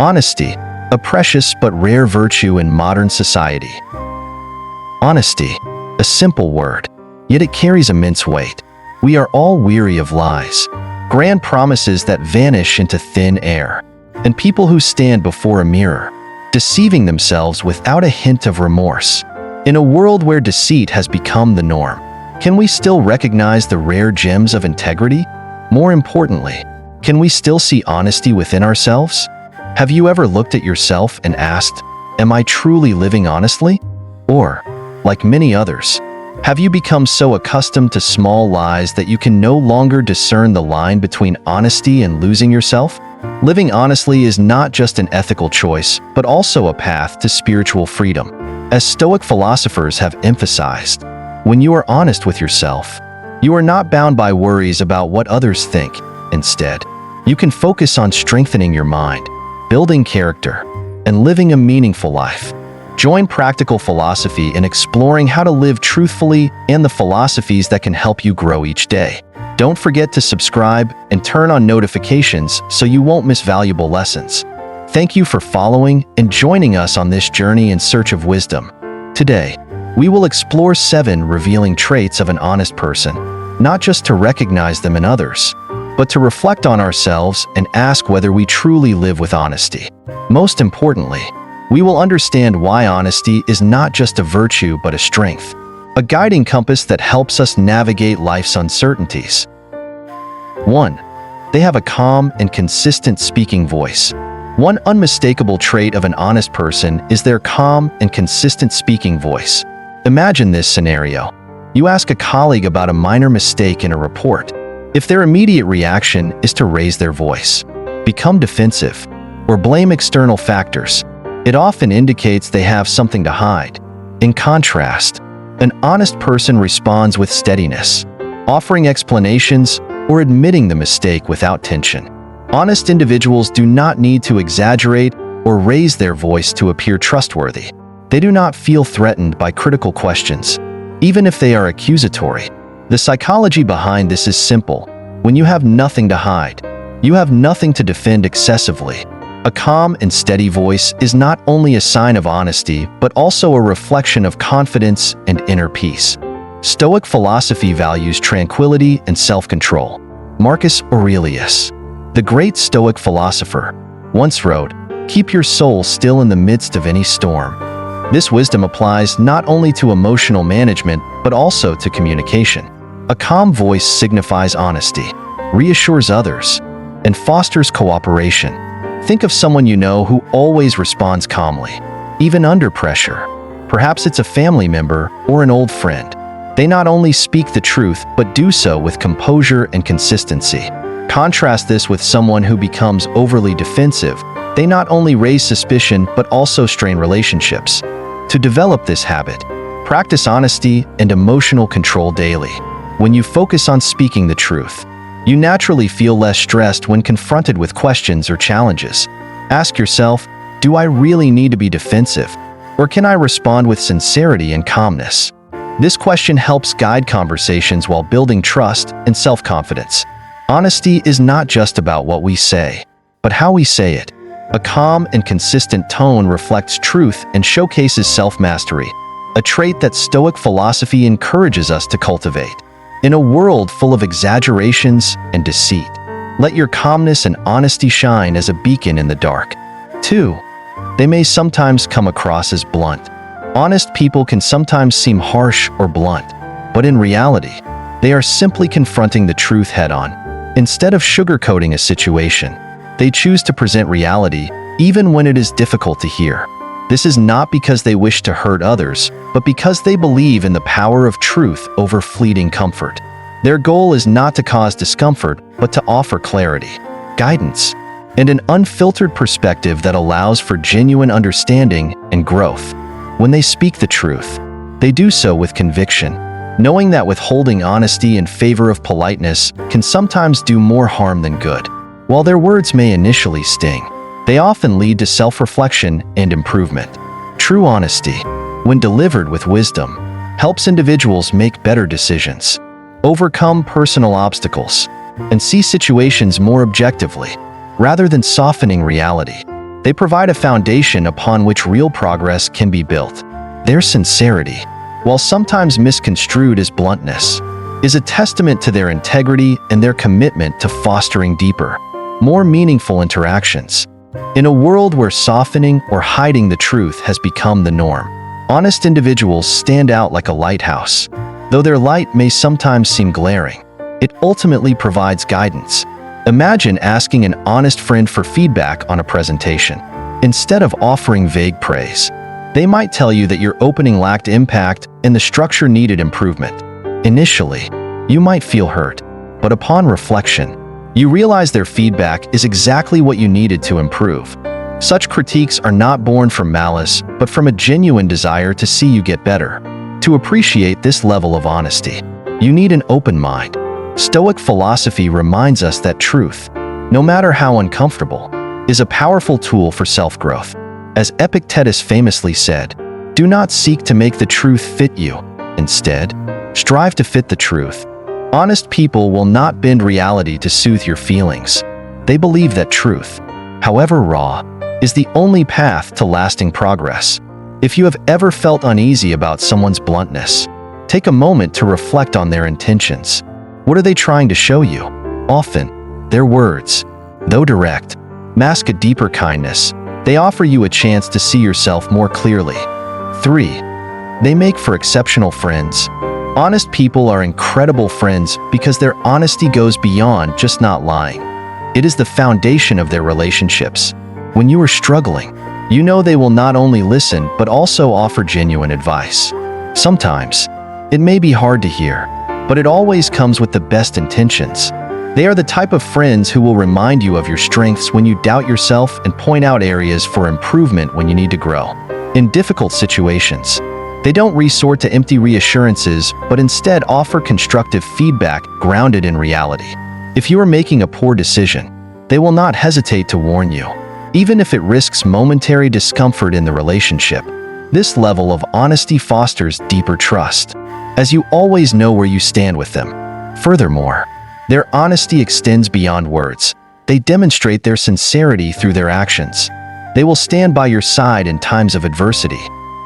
Honesty, a precious but rare virtue in modern society. Honesty, a simple word, yet it carries immense weight. We are all weary of lies, grand promises that vanish into thin air, and people who stand before a mirror, deceiving themselves without a hint of remorse. In a world where deceit has become the norm, can we still recognize the rare gems of integrity? More importantly, can we still see honesty within ourselves? Have you ever looked at yourself and asked, "Am I truly living honestly?" Or, like many others, have you become so accustomed to small lies that you can no longer discern the line between honesty and losing yourself? Living honestly is not just an ethical choice, but also a path to spiritual freedom. As Stoic philosophers have emphasized, when you are honest with yourself, you are not bound by worries about what others think. Instead, you can focus on strengthening your mind, building character, and living a meaningful life. Join practical philosophy in exploring how to live truthfully and the philosophies that can help you grow each day. Don't forget to subscribe and turn on notifications so you won't miss valuable lessons. Thank you for following and joining us on this journey in search of wisdom. Today, we will explore 7 revealing traits of an honest person, not just to recognize them in others, but to reflect on ourselves and ask whether we truly live with honesty. Most importantly, we will understand why honesty is not just a virtue but a strength, a guiding compass that helps us navigate life's uncertainties. 1. They have a calm and consistent speaking voice. One unmistakable trait of an honest person is their calm and consistent speaking voice. Imagine this scenario. You ask a colleague about a minor mistake in a report. If their immediate reaction is to raise their voice, become defensive, or blame external factors, it often indicates they have something to hide. In contrast, an honest person responds with steadiness, offering explanations or admitting the mistake without tension. Honest individuals do not need to exaggerate or raise their voice to appear trustworthy. They do not feel threatened by critical questions, even if they are accusatory. The psychology behind this is simple. When you have nothing to hide, you have nothing to defend excessively. A calm and steady voice is not only a sign of honesty, but also a reflection of confidence and inner peace. Stoic philosophy values tranquility and self-control. Marcus Aurelius, the great Stoic philosopher, once wrote, "Keep your soul still in the midst of any storm." This wisdom applies not only to emotional management, but also to communication. A calm voice signifies honesty, reassures others, and fosters cooperation. Think of someone you know who always responds calmly, even under pressure. Perhaps it's a family member or an old friend. They not only speak the truth, but do so with composure and consistency. Contrast this with someone who becomes overly defensive. They not only raise suspicion, but also strain relationships. To develop this habit, practice honesty and emotional control daily. When you focus on speaking the truth, you naturally feel less stressed when confronted with questions or challenges. Ask yourself, do I really need to be defensive? Or can I respond with sincerity and calmness? This question helps guide conversations while building trust and self-confidence. Honesty is not just about what we say, but how we say it. A calm and consistent tone reflects truth and showcases self-mastery, a trait that Stoic philosophy encourages us to cultivate. In a world full of exaggerations and deceit, let your calmness and honesty shine as a beacon in the dark. 2. They may sometimes come across as blunt. Honest people can sometimes seem harsh or blunt, but in reality, they are simply confronting the truth head-on. Instead of sugarcoating a situation, they choose to present reality even when it is difficult to hear. This is not because they wish to hurt others, but because they believe in the power of truth over fleeting comfort. Their goal is not to cause discomfort, but to offer clarity, guidance, and an unfiltered perspective that allows for genuine understanding and growth. When they speak the truth, they do so with conviction, knowing that withholding honesty in favor of politeness can sometimes do more harm than good. While their words may initially sting, they often lead to self-reflection and improvement. True honesty, when delivered with wisdom, helps individuals make better decisions, overcome personal obstacles, and see situations more objectively, rather than softening reality. They provide a foundation upon which real progress can be built. Their sincerity, while sometimes misconstrued as bluntness, is a testament to their integrity and their commitment to fostering deeper, more meaningful interactions. In a world where softening or hiding the truth has become the norm, honest individuals stand out like a lighthouse. Though their light may sometimes seem glaring, it ultimately provides guidance. Imagine asking an honest friend for feedback on a presentation. Instead of offering vague praise, they might tell you that your opening lacked impact and the structure needed improvement. Initially, you might feel hurt, but upon reflection, you realize their feedback is exactly what you needed to improve. Such critiques are not born from malice, but from a genuine desire to see you get better. To appreciate this level of honesty, you need an open mind. Stoic philosophy reminds us that truth, no matter how uncomfortable, is a powerful tool for self-growth. As Epictetus famously said, "Do not seek to make the truth fit you. Instead, strive to fit the truth." Honest people will not bend reality to soothe your feelings. They believe that truth, however raw, is the only path to lasting progress. If you have ever felt uneasy about someone's bluntness, take a moment to reflect on their intentions. What are they trying to show you? Often, their words, though direct, mask a deeper kindness. They offer you a chance to see yourself more clearly. 3. They make for exceptional friends. Honest people are incredible friends because their honesty goes beyond just not lying. It is the foundation of their relationships. When you are struggling, you know they will not only listen but also offer genuine advice. Sometimes, it may be hard to hear, but it always comes with the best intentions. They are the type of friends who will remind you of your strengths when you doubt yourself and point out areas for improvement when you need to grow. In difficult situations, they don't resort to empty reassurances, but instead offer constructive feedback grounded in reality. If you are making a poor decision, they will not hesitate to warn you, even if it risks momentary discomfort in the relationship. This level of honesty fosters deeper trust, as you always know where you stand with them. Furthermore, their honesty extends beyond words. They demonstrate their sincerity through their actions. They will stand by your side in times of adversity,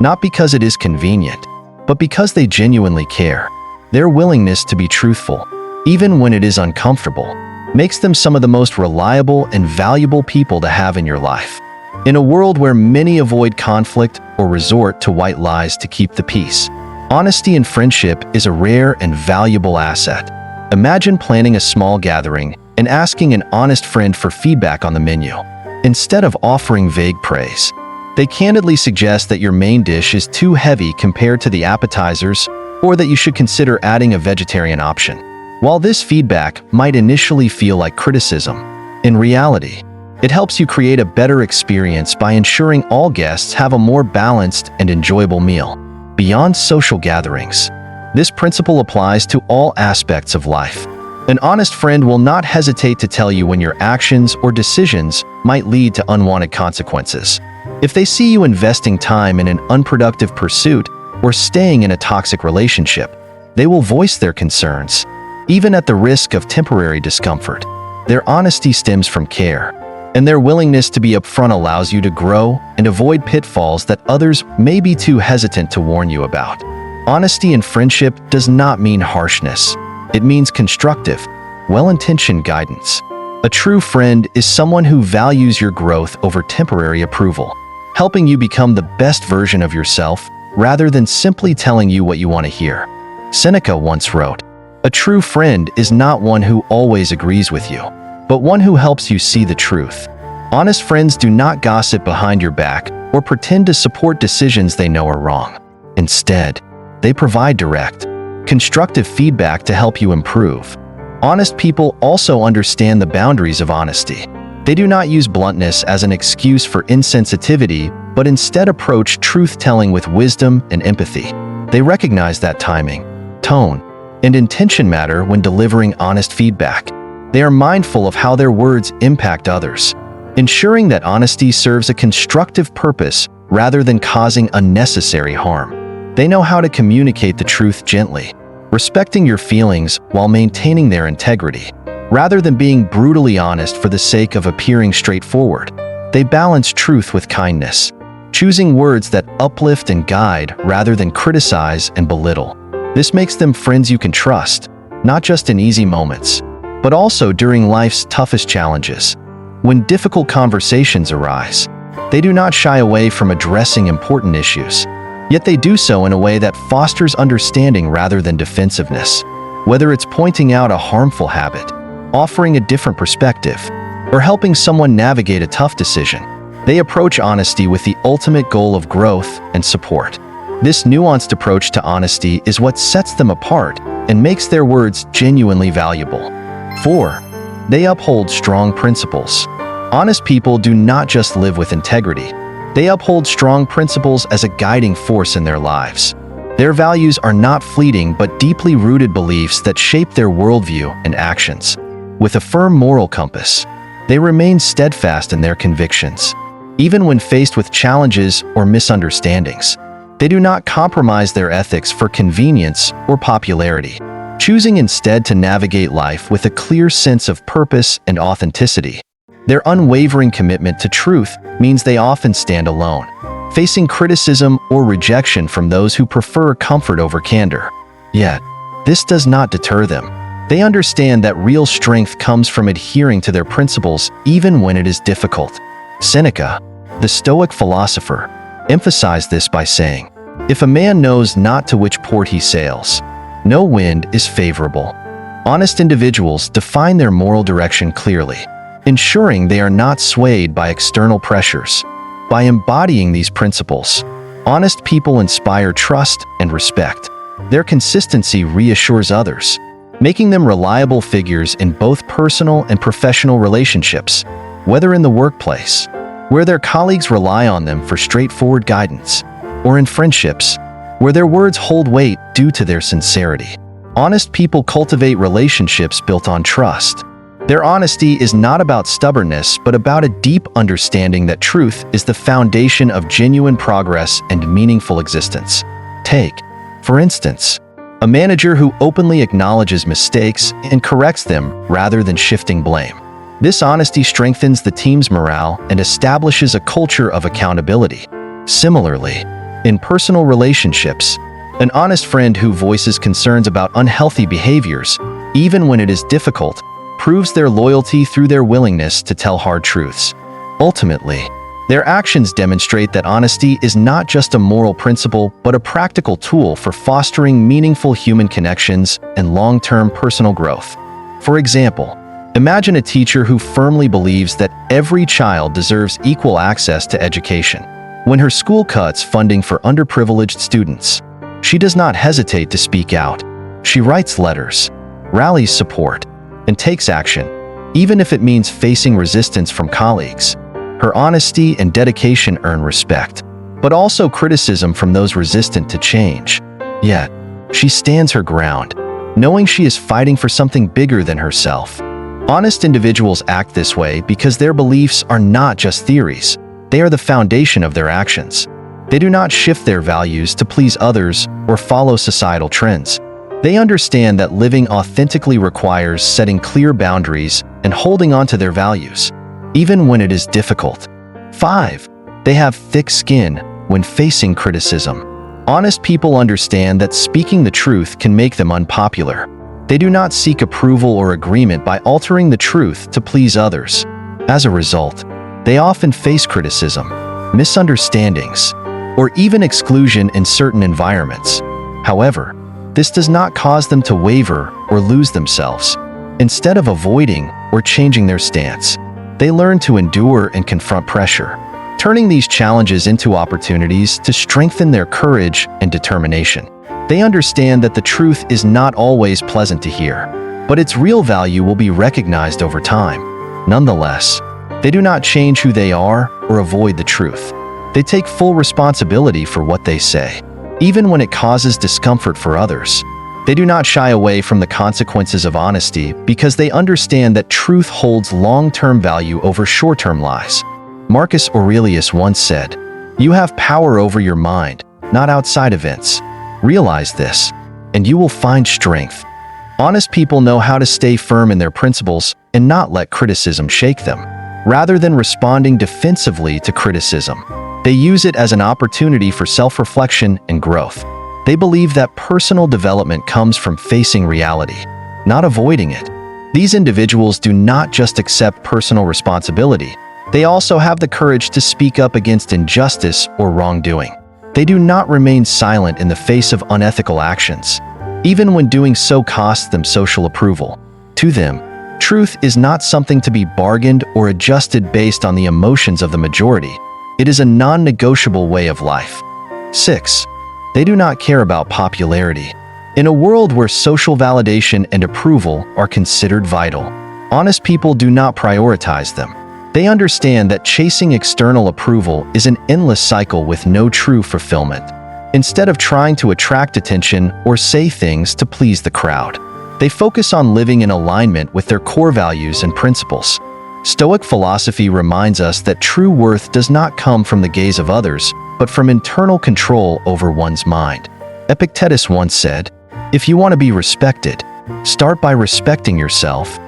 not because it is convenient, but because they genuinely care. Their willingness to be truthful, even when it is uncomfortable, makes them some of the most reliable and valuable people to have in your life. In a world where many avoid conflict or resort to white lies to keep the peace, honesty in friendship is a rare and valuable asset. Imagine planning a small gathering and asking an honest friend for feedback on the menu. Instead of offering vague praise, they candidly suggest that your main dish is too heavy compared to the appetizers, or that you should consider adding a vegetarian option. While this feedback might initially feel like criticism, in reality, it helps you create a better experience by ensuring all guests have a more balanced and enjoyable meal. Beyond social gatherings, this principle applies to all aspects of life. An honest friend will not hesitate to tell you when your actions or decisions might lead to unwanted consequences. If they see you investing time in an unproductive pursuit or staying in a toxic relationship, they will voice their concerns, even at the risk of temporary discomfort. Their honesty stems from care, and their willingness to be upfront allows you to grow and avoid pitfalls that others may be too hesitant to warn you about. Honesty in friendship does not mean harshness. It means constructive, well-intentioned guidance. A true friend is someone who values your growth over temporary approval, helping you become the best version of yourself rather than simply telling you what you want to hear. Seneca once wrote, "A true friend is not one who always agrees with you, but one who helps you see the truth." Honest friends do not gossip behind your back or pretend to support decisions they know are wrong. Instead, they provide direct, constructive feedback to help you improve. Honest people also understand the boundaries of honesty. They do not use bluntness as an excuse for insensitivity, but instead approach truth-telling with wisdom and empathy. They recognize that timing, tone, and intention matter when delivering honest feedback. They are mindful of how their words impact others, ensuring that honesty serves a constructive purpose rather than causing unnecessary harm. They know how to communicate the truth gently, respecting your feelings while maintaining their integrity, rather than being brutally honest for the sake of appearing straightforward. They balance truth with kindness, choosing words that uplift and guide rather than criticize and belittle. This makes them friends you can trust, not just in easy moments, but also during life's toughest challenges. When difficult conversations arise, they do not shy away from addressing important issues, yet they do so in a way that fosters understanding rather than defensiveness. Whether it's pointing out a harmful habit, offering a different perspective, or helping someone navigate a tough decision, they approach honesty with the ultimate goal of growth and support. This nuanced approach to honesty is what sets them apart and makes their words genuinely valuable. 4. They uphold strong principles. Honest people do not just live with integrity. They uphold strong principles as a guiding force in their lives. Their values are not fleeting but deeply rooted beliefs that shape their worldview and actions. With a firm moral compass, they remain steadfast in their convictions. Even when faced with challenges or misunderstandings, they do not compromise their ethics for convenience or popularity, choosing instead to navigate life with a clear sense of purpose and authenticity. Their unwavering commitment to truth means they often stand alone, facing criticism or rejection from those who prefer comfort over candor. Yet, this does not deter them. They understand that real strength comes from adhering to their principles even when it is difficult. Seneca, the Stoic philosopher, emphasized this by saying, "If a man knows not to which port he sails, no wind is favorable." Honest individuals define their moral direction clearly, ensuring they are not swayed by external pressures. By embodying these principles, honest people inspire trust and respect. Their consistency reassures others, making them reliable figures in both personal and professional relationships, whether in the workplace, where their colleagues rely on them for straightforward guidance, or in friendships, where their words hold weight due to their sincerity. Honest people cultivate relationships built on trust. Their honesty is not about stubbornness, but about a deep understanding that truth is the foundation of genuine progress and meaningful existence. Take, for instance, a manager who openly acknowledges mistakes and corrects them rather than shifting blame. This honesty strengthens the team's morale and establishes a culture of accountability. Similarly, in personal relationships, an honest friend who voices concerns about unhealthy behaviors, even when it is difficult, proves their loyalty through their willingness to tell hard truths. Ultimately, their actions demonstrate that honesty is not just a moral principle but a practical tool for fostering meaningful human connections and long-term personal growth. For example, imagine a teacher who firmly believes that every child deserves equal access to education. When her school cuts funding for underprivileged students, she does not hesitate to speak out. She writes letters, rallies support, and takes action, even if it means facing resistance from colleagues. Her honesty and dedication earn respect, but also criticism from those resistant to change. Yet, she stands her ground, knowing she is fighting for something bigger than herself. Honest individuals act this way because their beliefs are not just theories, they are the foundation of their actions. They do not shift their values to please others or follow societal trends. They understand that living authentically requires setting clear boundaries and holding on to their values, even when it is difficult. 5. They have thick skin when facing criticism. Honest people understand that speaking the truth can make them unpopular. They do not seek approval or agreement by altering the truth to please others. As a result, they often face criticism, misunderstandings, or even exclusion in certain environments. However, this does not cause them to waver or lose themselves. Instead of avoiding or changing their stance, they learn to endure and confront pressure, turning these challenges into opportunities to strengthen their courage and determination. They understand that the truth is not always pleasant to hear, but its real value will be recognized over time. Nonetheless, they do not change who they are or avoid the truth. They take full responsibility for what they say, even when it causes discomfort for others. They do not shy away from the consequences of honesty because they understand that truth holds long-term value over short-term lies. Marcus Aurelius once said, "You have power over your mind, not outside events. Realize this, and you will find strength." Honest people know how to stay firm in their principles and not let criticism shake them. Rather than responding defensively to criticism, they use it as an opportunity for self-reflection and growth. They believe that personal development comes from facing reality, not avoiding it. These individuals do not just accept personal responsibility, they also have the courage to speak up against injustice or wrongdoing. They do not remain silent in the face of unethical actions, even when doing so costs them social approval. To them, truth is not something to be bargained or adjusted based on the emotions of the majority. It is a non-negotiable way of life. 6. They do not care about popularity. In a world where social validation and approval are considered vital, honest people do not prioritize them. They understand that chasing external approval is an endless cycle with no true fulfillment. Instead of trying to attract attention or say things to please the crowd, they focus on living in alignment with their core values and principles. Stoic philosophy reminds us that true worth does not come from the gaze of others, but from internal control over one's mind. Epictetus once said, "If you want to be respected, start by respecting yourself."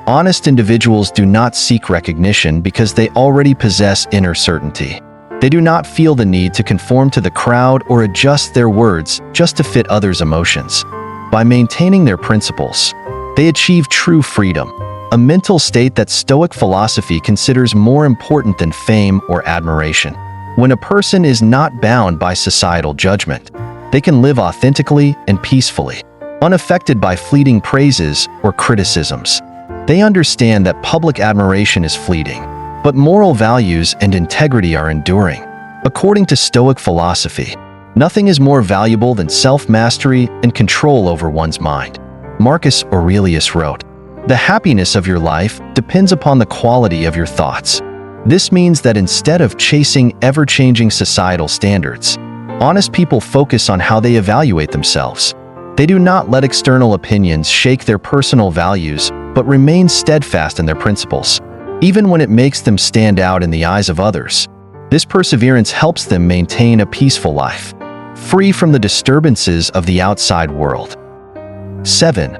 Honest individuals do not seek recognition because they already possess inner certainty. They do not feel the need to conform to the crowd or adjust their words just to fit others' emotions. By maintaining their principles, they achieve true freedom, a mental state that Stoic philosophy considers more important than fame or admiration. When a person is not bound by societal judgment, they can live authentically and peacefully, unaffected by fleeting praises or criticisms. They understand that public admiration is fleeting, but moral values and integrity are enduring. According to Stoic philosophy, nothing is more valuable than self-mastery and control over one's mind. Marcus Aurelius wrote, "The happiness of your life depends upon the quality of your thoughts." This means that instead of chasing ever-changing societal standards, honest people focus on how they evaluate themselves. They do not let external opinions shake their personal values, but remain steadfast in their principles, even when it makes them stand out in the eyes of others. This perseverance helps them maintain a peaceful life, free from the disturbances of the outside world. 7.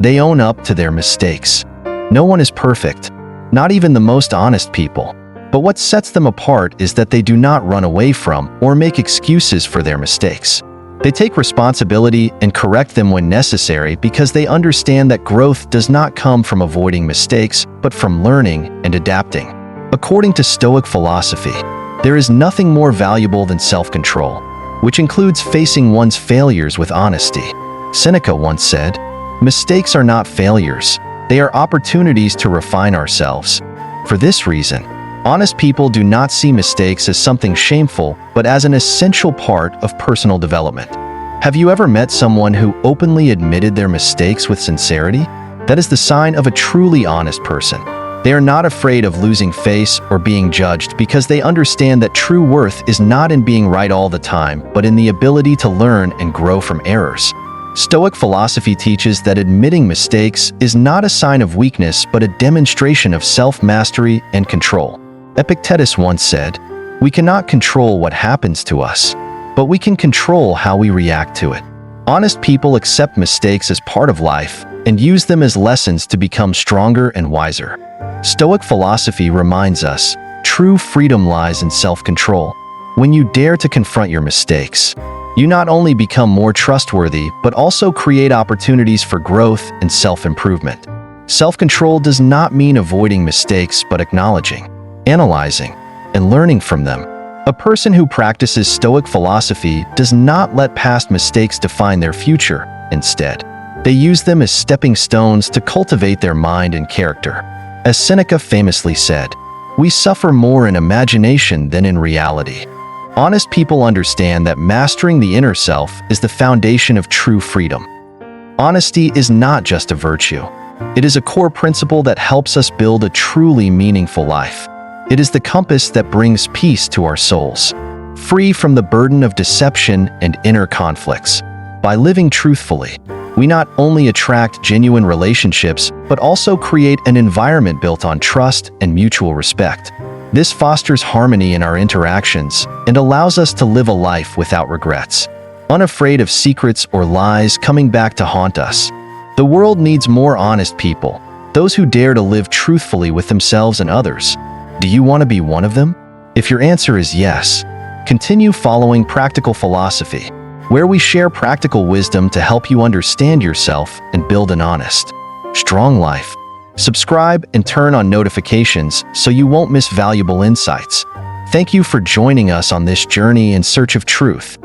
They own up to their mistakes. No one is perfect, not even the most honest people. But what sets them apart is that they do not run away from or make excuses for their mistakes. They take responsibility and correct them when necessary because they understand that growth does not come from avoiding mistakes, but from learning and adapting. According to Stoic philosophy, there is nothing more valuable than self-control, which includes facing one's failures with honesty. Seneca once said, "Mistakes are not failures, they are opportunities to refine ourselves." For this reason, honest people do not see mistakes as something shameful, but as an essential part of personal development. Have you ever met someone who openly admitted their mistakes with sincerity? That is the sign of a truly honest person. They are not afraid of losing face or being judged because they understand that true worth is not in being right all the time, but in the ability to learn and grow from errors. Stoic philosophy teaches that admitting mistakes is not a sign of weakness, but a demonstration of self-mastery and control. Epictetus once said, "We cannot control what happens to us, but we can control how we react to it." Honest people accept mistakes as part of life and use them as lessons to become stronger and wiser. Stoic philosophy reminds us, true freedom lies in self-control. When you dare to confront your mistakes, you not only become more trustworthy, but also create opportunities for growth and self-improvement. Self-control does not mean avoiding mistakes, but acknowledging, analyzing, and learning from them. A person who practices Stoic philosophy does not let past mistakes define their future. Instead, they use them as stepping stones to cultivate their mind and character. As Seneca famously said, "We suffer more in imagination than in reality." Honest people understand that mastering the inner self is the foundation of true freedom. Honesty is not just a virtue. It is a core principle that helps us build a truly meaningful life. It is the compass that brings peace to our souls, free from the burden of deception and inner conflicts. By living truthfully, we not only attract genuine relationships, but also create an environment built on trust and mutual respect. This fosters harmony in our interactions and allows us to live a life without regrets, unafraid of secrets or lies coming back to haunt us. The world needs more honest people, those who dare to live truthfully with themselves and others. Do you want to be one of them? If your answer is yes, continue following Practical Philosophy, where we share practical wisdom to help you understand yourself and build an honest, strong life. Subscribe and turn on notifications so you won't miss valuable insights. Thank you for joining us on this journey in search of truth.